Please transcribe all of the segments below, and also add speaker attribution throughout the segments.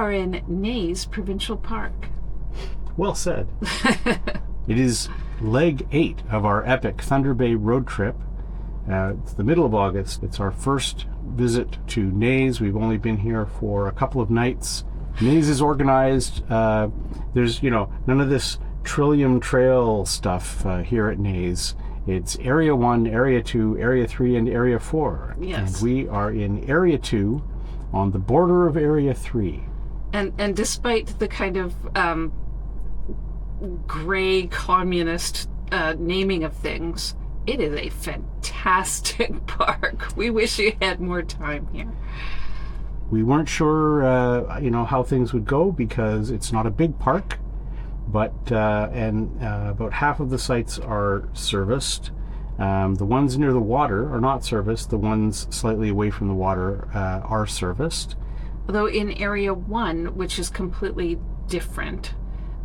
Speaker 1: are in Neys Provincial Park.
Speaker 2: Well said. It is leg 8 of our epic Thunder Bay road trip. It's the middle of August. It's our first visit to Neys. We've only been here for a couple of nights. Neys is organized. There's, none of this Trillium Trail stuff here at Neys. It's Area 1, Area 2, Area 3, and Area 4.
Speaker 1: Yes.
Speaker 2: And we are in Area 2 on the border of Area 3.
Speaker 1: And despite the kind of gray communist naming of things, it is a fantastic park. We wish you had more time here.
Speaker 2: We weren't sure, how things would go because it's not a big park, but about half of the sites are serviced. The ones near the water are not serviced. The ones slightly away from the water are serviced.
Speaker 1: Although in Area 1, which is completely different,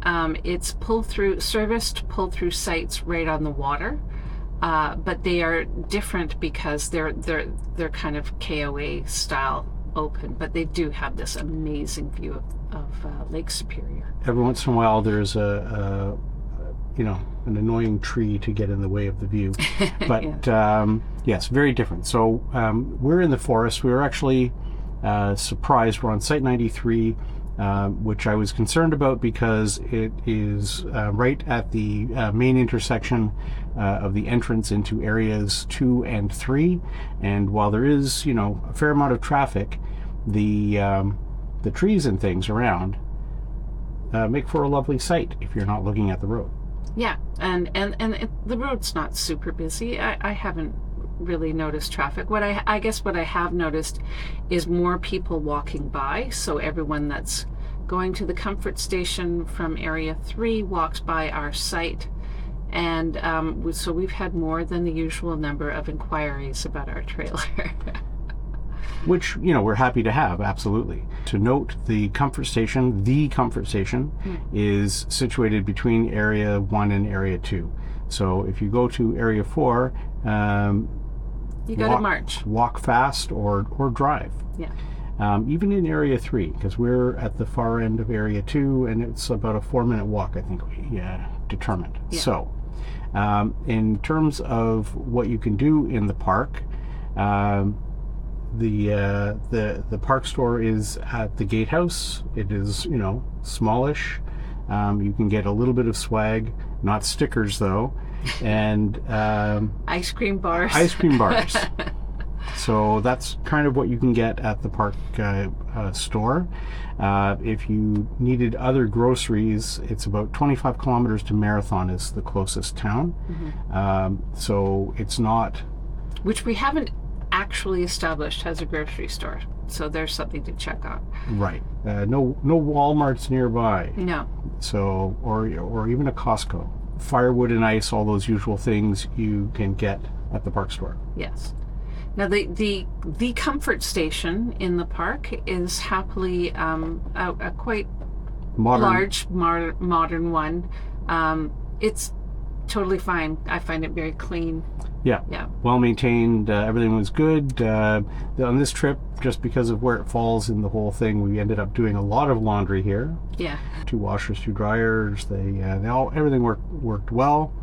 Speaker 1: it's serviced pull-through sites right on the water. But they are different because they're kind of KOA style open, but they do have this amazing view of Lake Superior.
Speaker 2: Every once in a while there's an annoying tree to get in the way of the view. But yes, very different. So we're in the forest. We were actually surprised. We're on Site 93, which I was concerned about because it is right at the main intersection of the entrance into areas 2 and 3. And while there is, a fair amount of traffic, the trees and things around make for a lovely sight if you're not looking at the road.
Speaker 1: Yeah, and the road's not super busy. I haven't really noticed traffic. I guess what I have noticed is more people walking by. So everyone that's going to the comfort station from Area 3 walks by our site. And so we've had more than the usual number of inquiries about our trailer.
Speaker 2: Which, we're happy to have, absolutely. To note, the comfort station is situated between Area 1 and Area 2. So if you go to Area 4,
Speaker 1: you got to march.
Speaker 2: Walk fast or drive.
Speaker 1: Yeah.
Speaker 2: Even in Area 3, because we're at the far end of Area 2, and it's about a 4-minute walk, I think we determined.
Speaker 1: Yeah.
Speaker 2: So, in terms of what you can do in the park, the park store is at the gatehouse. It is, smallish. You can get a little bit of swag, not stickers though, and
Speaker 1: ice cream bars.
Speaker 2: So that's kind of what you can get at the park store. If you needed other groceries, it's about 25 kilometers to Marathon is the closest town. Mm-hmm. So it's not...
Speaker 1: Which we haven't actually established as a grocery store. So there's something to check on.
Speaker 2: Right. No Walmarts nearby.
Speaker 1: No.
Speaker 2: So, or even a Costco. Firewood and ice, all those usual things you can get at the park store.
Speaker 1: Yes. Now the comfort station in the park is happily a quite large modern one. It's totally fine. I find it very clean.
Speaker 2: Yeah. Well maintained. Everything was good. On this trip, just because of where it falls in the whole thing, we ended up doing a lot of laundry here.
Speaker 1: Yeah. 2
Speaker 2: washers, 2 dryers. Everything worked well.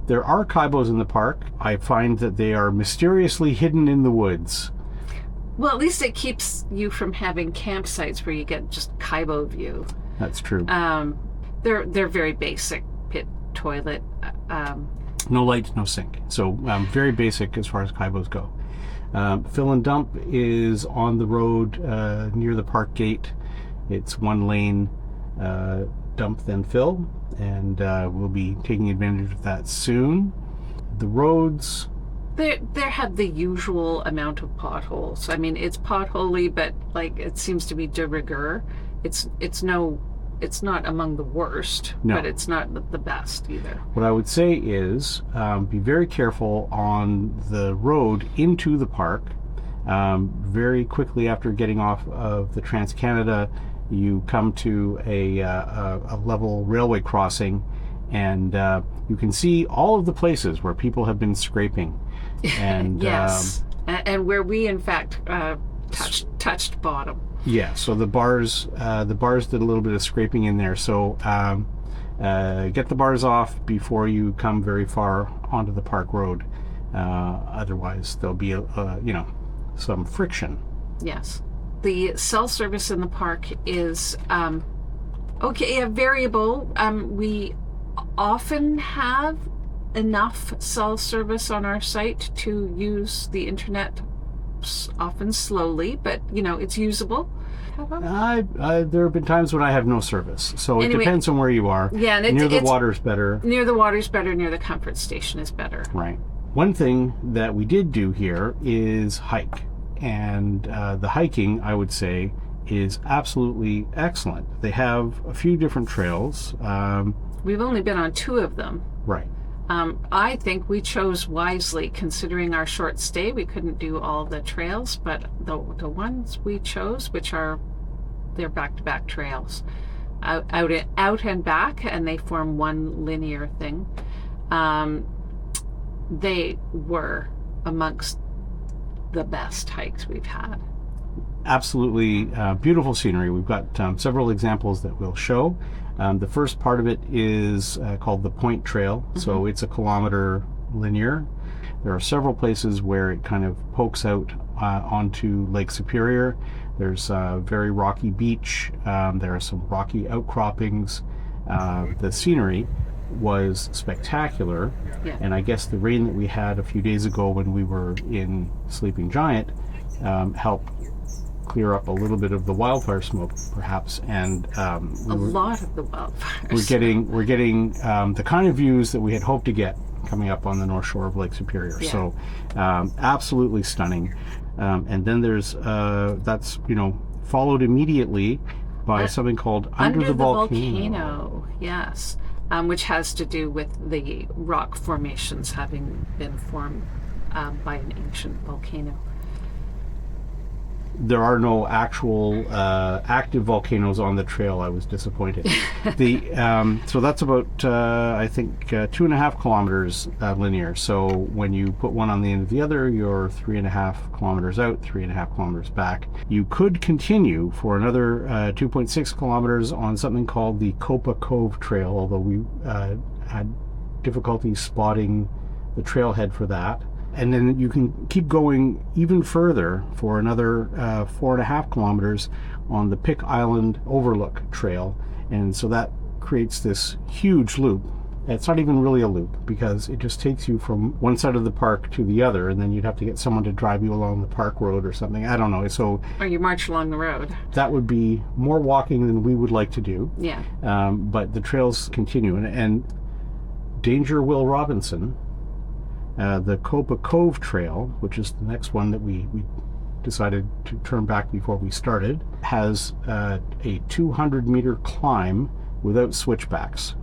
Speaker 2: There are kaibos in the park. I find that they are mysteriously hidden in the woods.
Speaker 1: Well, at least it keeps you from having campsites where you get just kaibo view.
Speaker 2: That's true.
Speaker 1: They're very basic. Pit, toilet.
Speaker 2: No light, no sink. So very basic as far as kaibos go. Fill and dump is on the road near the park gate. It's 1 lane dump then fill, and we'll be taking advantage of that soon. The roads...
Speaker 1: There have the usual amount of potholes. I mean, it's potholey, but it seems to be de rigueur. It's not among the worst,
Speaker 2: no.
Speaker 1: But it's not the best either. What
Speaker 2: I would say is be very careful on the road into the park. Very quickly after getting off of the Trans-Canada, you come to a level railway crossing, and you can see all of the places where people have been scraping. And
Speaker 1: yes, and where we in fact touched bottom.
Speaker 2: Yeah, so the bars did a little bit of scraping in there. So get the bars off before you come very far onto the park road. Otherwise, there'll be some friction.
Speaker 1: Yes. The cell service in the park is variable. We often have enough cell service on our site to use the internet, often slowly, but it's usable.
Speaker 2: There have been times when I have no service, so it depends on where you are.
Speaker 1: Yeah, and
Speaker 2: near the water's better.
Speaker 1: Near the water's better. Near the comfort station is better.
Speaker 2: Right. One thing that we did do here is hike, and the hiking, I would say, is absolutely excellent. They have a few different trails.
Speaker 1: We've only been on 2 of them.
Speaker 2: Right.
Speaker 1: I think we chose wisely, considering our short stay. We couldn't do all the trails, but the ones we chose, they're back-to-back trails, out and back, and they form one linear thing. They were amongst the best hikes we've had.
Speaker 2: Absolutely beautiful scenery. We've got several examples that we'll show. The first part of it is called the Point Trail. Mm-hmm. So it's a kilometer linear. There are several places where it kind of pokes out onto Lake Superior. There's a very rocky beach. There are some rocky outcroppings. The scenery was spectacular.
Speaker 1: Yeah.
Speaker 2: And I guess the rain that we had a few days ago when we were in Sleeping Giant helped clear up a little bit of the wildfire smoke, perhaps, and
Speaker 1: lot of the wildfires.
Speaker 2: We're getting the kind of views that we had hoped to get coming up on the north shore of Lake Superior. Yeah. So absolutely stunning. And then there's that's followed immediately by something called Under the Volcano.
Speaker 1: Yes, which has to do with the rock formations having been formed by an ancient volcano.
Speaker 2: There are no actual active volcanoes on the trail. I was disappointed. So that's about I think 2.5 kilometers linear. So when you put one on the end of the other, you're 3.5 kilometers out, 3.5 kilometers back. You could continue for another 2.6 kilometers on something called the Copa Cove Trail, although we had difficulty spotting the trailhead for that. And then you can keep going even further for another 4.5 kilometers on the Pick Island Overlook Trail. And so that creates this huge loop. It's not even really a loop because it just takes you from one side of the park to the other, and then you'd have to get someone to drive you along the park road or something. I don't know. So,
Speaker 1: or you march along the road.
Speaker 2: That would be more walking than we would like to do.
Speaker 1: Yeah.
Speaker 2: But the trails continue. And Danger Will Robinson, the Copa Cove Trail, which is the next one that we decided to turn back before we started, has a 200-meter climb without switchbacks.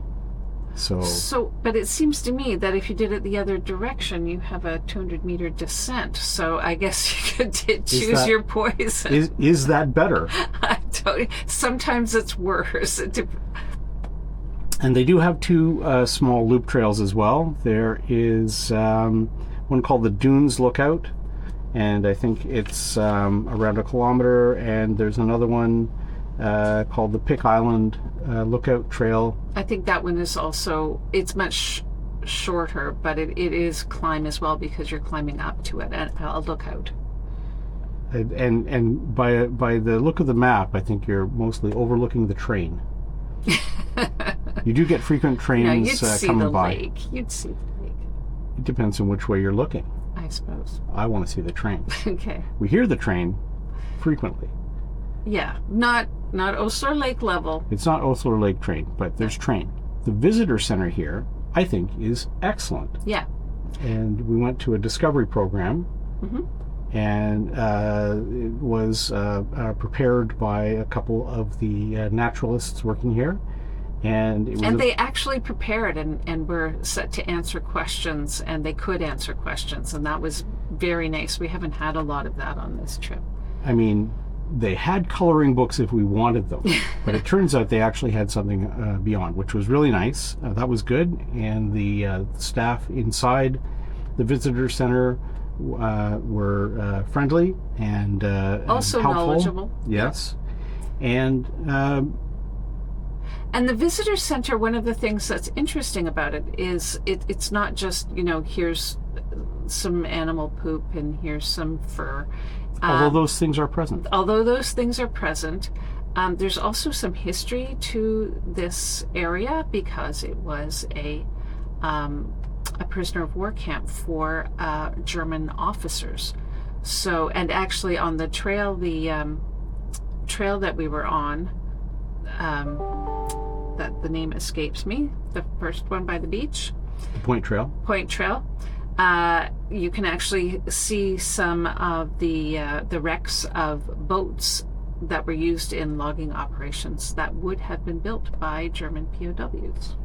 Speaker 1: But it seems to me that if you did it the other direction, you have a 200-meter descent. So I guess you could choose your poison.
Speaker 2: Is that better?
Speaker 1: Sometimes it's worse.
Speaker 2: And they do have 2 small loop trails as well. There is one called the Dunes Lookout, and I think it's around 1 kilometer, and there's another one called the Pick Island Lookout Trail.
Speaker 1: I think that one is also, it's much shorter, but it is climb as well because you're climbing up to it, and a lookout.
Speaker 2: And by the look of the map, I think you're mostly overlooking the train. You do get frequent trains coming by.
Speaker 1: You'd see the lake.
Speaker 2: It depends on which way you're looking.
Speaker 1: I suppose.
Speaker 2: I want to see the train.
Speaker 1: Okay.
Speaker 2: We hear the train frequently.
Speaker 1: Yeah, not Osler Lake level.
Speaker 2: It's not Osler Lake train, but there's train. The visitor center here, I think, is excellent.
Speaker 1: Yeah.
Speaker 2: And we went to a discovery program. Mm-hmm. And it was prepared by a couple of the naturalists working here. And
Speaker 1: they actually prepared and were set to answer questions, and they could answer questions, and that was very nice. We haven't had a lot of that on this trip.
Speaker 2: I mean, they had coloring books if we wanted them, but it turns out they actually had something beyond, which was really nice. That was good. And the staff inside the visitor center were friendly and
Speaker 1: Also
Speaker 2: helpful.
Speaker 1: knowledgeable.
Speaker 2: Yes. And
Speaker 1: the visitor center, one of the things that's interesting about it is it's not just, here's some animal poop and here's some fur.
Speaker 2: although those things are present.
Speaker 1: There's also some history to this area because it was a prisoner of war camp for German officers. So, and actually on the trail, the trail that we were on, that the name escapes me, the first one by the beach.
Speaker 2: The Point Trail.
Speaker 1: You can actually see some of the wrecks of boats that were used in logging operations that would have been built by German POWs.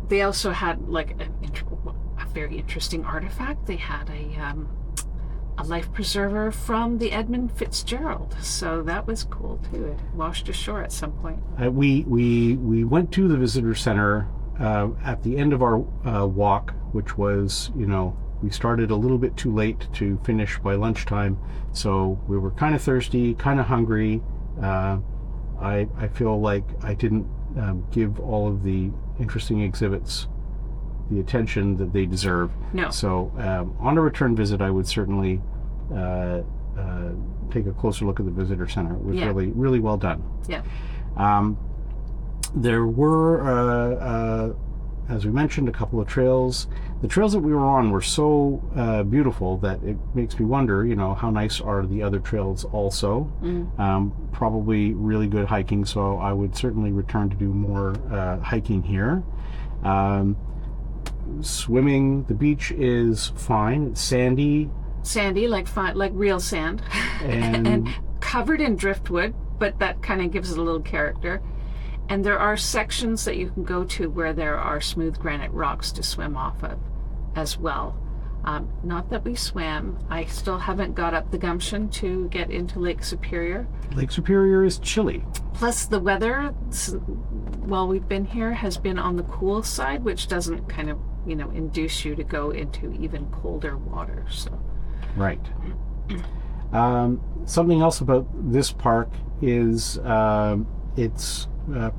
Speaker 1: They also had like a very interesting artifact. They had a life preserver from the Edmund Fitzgerald, so that was cool too. It washed ashore at some point.
Speaker 2: We went to the visitor center at the end of our walk, which was, we started a little bit too late to finish by lunchtime, so we were kind of thirsty, kind of hungry. I feel like I didn't give all of the interesting exhibits the attention that they deserve.
Speaker 1: No.
Speaker 2: So on a return visit, I would certainly take a closer look at the visitor center. It was really, really well done.
Speaker 1: Yeah.
Speaker 2: There were, as we mentioned, a couple of trails. The trails that we were on were so beautiful that it makes me wonder, how nice are the other trails also. Probably really good hiking, so I would certainly return to do more hiking here. Swimming, the beach is fine. It's sandy,
Speaker 1: like real sand, and covered in driftwood, but that kind of gives it a little character. And there are sections that you can go to where there are smooth granite rocks to swim off of as well. Not that we swam. I still haven't got up the gumption to get into Lake Superior.
Speaker 2: Lake Superior is chilly.
Speaker 1: Plus the weather, while we've been here, has been on the cool side, which doesn't kind of, induce you to go into even colder water. So.
Speaker 2: Right. Something else about this park is it's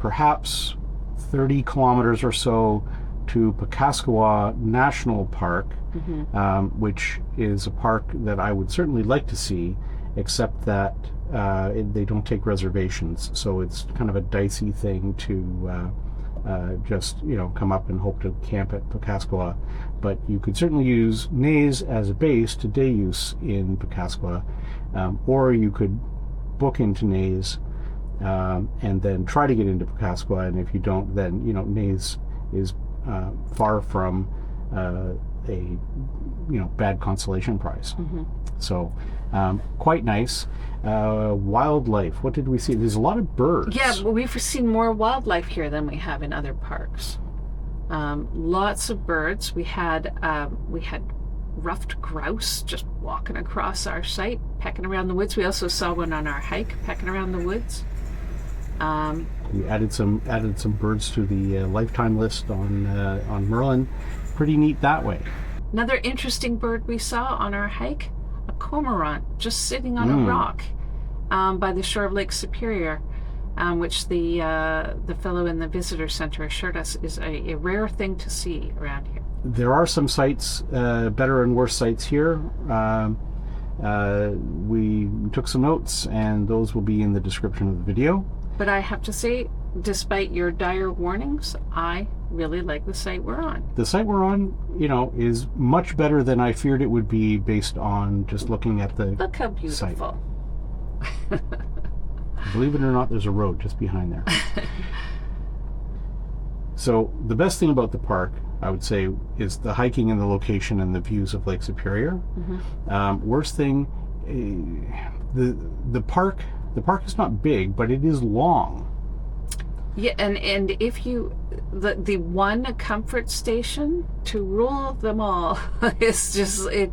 Speaker 2: perhaps 30 kilometers or so to Pakaskawa National Park, which is a park that I would certainly like to see, except that they don't take reservations, so it's kind of a dicey thing to just come up and hope to camp at Pakaskawa. But you could certainly use Neys as a base to day use in Pakaskawa, or you could book into Neys and then try to get into Pakaskawa, and if you don't, then Neys is far from a bad consolation prize. So quite nice. Wildlife, what did we see? There's a lot of birds.
Speaker 1: Yeah, well, we've seen more wildlife here than we have in other parks. Lots of birds. We had ruffed grouse just walking across our site, pecking around the woods. We also saw one on our hike, pecking around the woods.
Speaker 2: We added some birds to the lifetime list on Merlin. Pretty neat that way.
Speaker 1: Another interesting bird we saw on our hike, a cormorant just sitting on a rock by the shore of Lake Superior, which the fellow in the visitor center assured us is a rare thing to see around here.
Speaker 2: There are some sites, better and worse sites here. We took some notes, and those will be in the description of the video.
Speaker 1: But I have to say, despite your dire warnings, I really like the site we're on.
Speaker 2: The site we're on, is much better than I feared it would be based on just looking at the
Speaker 1: Look how beautiful.
Speaker 2: Site. Believe it or not, there's a road just behind there. So the best thing about the park, I would say, is the hiking and the location and the views of Lake Superior. Worst thing, the park is not big, but it is long.
Speaker 1: Yeah, and if you the one comfort station to rule them all is just it.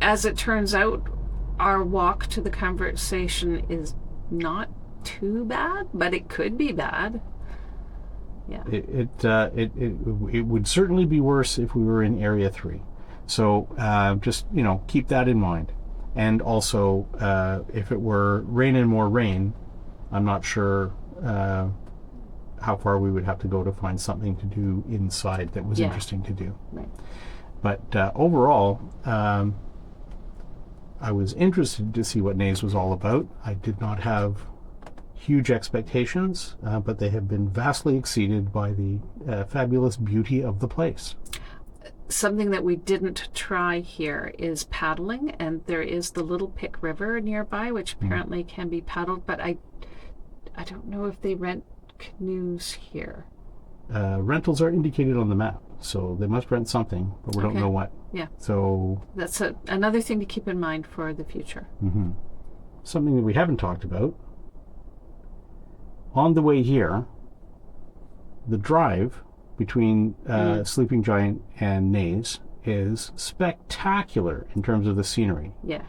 Speaker 1: As it turns out, our walk to the comfort station is not too bad, but it could be bad. Yeah.
Speaker 2: It would certainly be worse if we were in Area 3. So just, keep that in mind. And also, if it were rain and more rain, I'm not sure how far we would have to go to find something to do inside that was interesting to do.
Speaker 1: Right.
Speaker 2: But overall, I was interested to see what Neys was all about. I did not have huge expectations, but they have been vastly exceeded by the fabulous beauty of the place.
Speaker 1: Something that we didn't try here is paddling, and there is the Little Pick River nearby, which apparently can be paddled, but I don't know if they rent canoes here.
Speaker 2: Rentals are indicated on the map, so they must rent something, but we don't know what.
Speaker 1: Yeah.
Speaker 2: So
Speaker 1: that's another thing to keep in mind for the future.
Speaker 2: Mm-hmm. Something that we haven't talked about. On the way here, the drive between Sleeping Giant and Neys is spectacular in terms of the scenery.
Speaker 1: Yeah.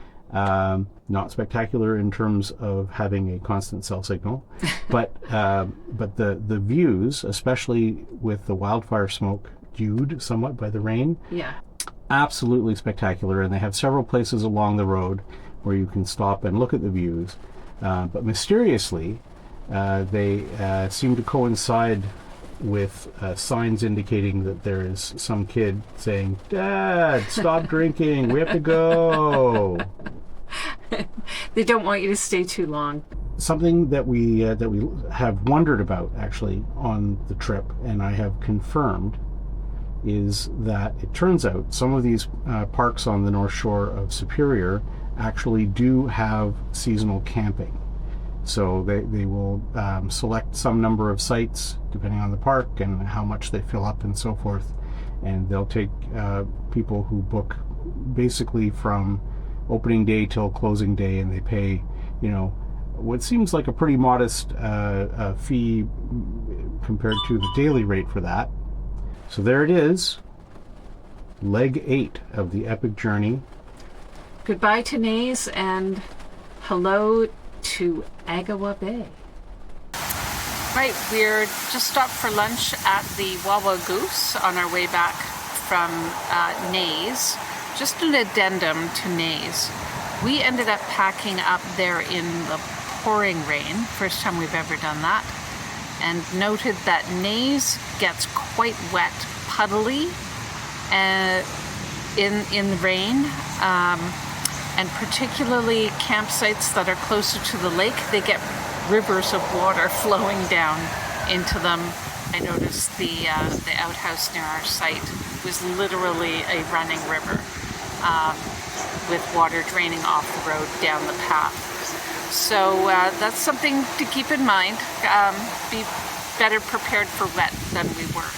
Speaker 2: Not spectacular in terms of having a constant cell signal, but the views, especially with the wildfire smoke dewed somewhat by the rain, absolutely spectacular. And they have several places along the road where you can stop and look at the views. But mysteriously, they seem to coincide with signs indicating that there is some kid saying, "Dad, stop drinking, we have to go."
Speaker 1: They don't want you to stay too long.
Speaker 2: Something that we have wondered about actually on the trip, and I have confirmed, is that it turns out some of these parks on the North Shore of Superior actually do have seasonal camping. So they will select some number of sites depending on the park and how much they fill up and so forth, and they'll take people who book basically from opening day till closing day, and they pay what seems like a pretty modest fee compared to the daily rate for that. So there it is, leg 8 of the epic journey.
Speaker 1: Goodbye to Neys and hello to Agawa Bay. Right, we're just stopped for lunch at the Wawa Goose on our way back from Neys. Just an addendum to Neys. We ended up packing up there in the pouring rain, first time we've ever done that, and noted that Neys gets quite wet, puddly in the rain. And particularly campsites that are closer to the lake, they get rivers of water flowing down into them. I noticed the outhouse near our site was literally a running river with water draining off the road down the path. So that's something to keep in mind. Be better prepared for wet than we were.